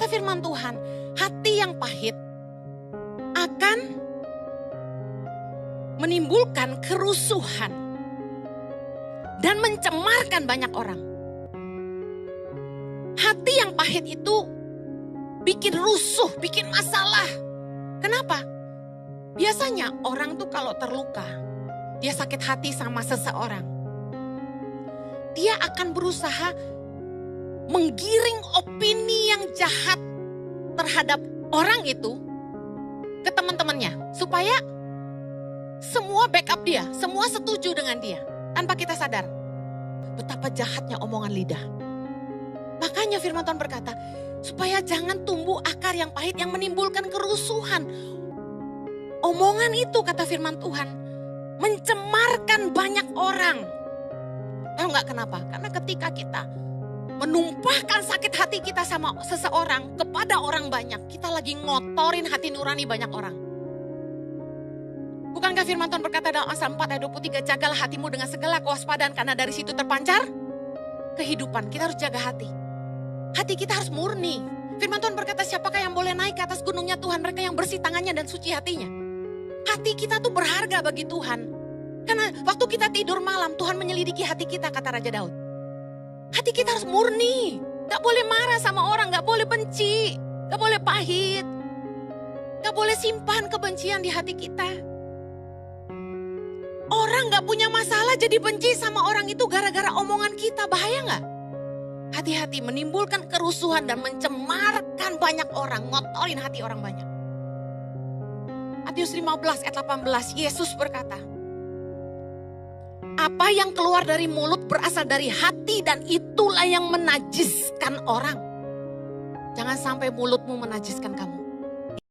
Kata firman Tuhan, hati yang pahit akan menimbulkan kerusuhan dan mencemarkan banyak orang. Hati yang pahit itu bikin rusuh, bikin masalah. Kenapa? Biasanya orang tuh kalau terluka, dia sakit hati sama seseorang, dia akan berusaha menggiring opini yang jahat terhadap orang itu ke teman-temannya. Supaya semua backup dia, semua setuju dengan dia. Tanpa kita sadar betapa jahatnya omongan lidah. Makanya firman Tuhan berkata, supaya jangan tumbuh akar yang pahit yang menimbulkan kerusuhan. Omongan itu kata firman Tuhan mencemarkan banyak orang. Tahu gak kenapa? Karena ketika kita menumpahkan sakit hati kita sama seseorang kepada orang banyak, kita lagi ngotorin hati nurani banyak orang. Bukankah firman Tuhan berkata dalam Amsal 4 ayat 23, jagalah hatimu dengan segala kewaspadaan karena dari situ terpancar kehidupan. Kita harus jaga hati. Hati kita harus murni. Firman Tuhan berkata, siapakah yang boleh naik ke atas gunungnya Tuhan? Mereka yang bersih tangannya dan suci hatinya. Hati kita tuh berharga bagi Tuhan. Karena waktu kita tidur malam, Tuhan menyelidiki hati kita, kata Raja Daud. Hati kita harus murni. Gak boleh marah sama orang, gak boleh benci, gak boleh pahit. Gak boleh simpan kebencian di hati kita. Orang gak punya masalah jadi benci sama orang itu gara-gara omongan kita, bahaya gak? Hati-hati, menimbulkan kerusuhan dan mencemarkan banyak orang, ngotorin hati orang banyak. Matius 15 ayat 18, Yesus berkata, apa yang keluar dari mulut berasal dari hati dan itulah yang menajiskan orang. Jangan sampai mulutmu menajiskan kamu.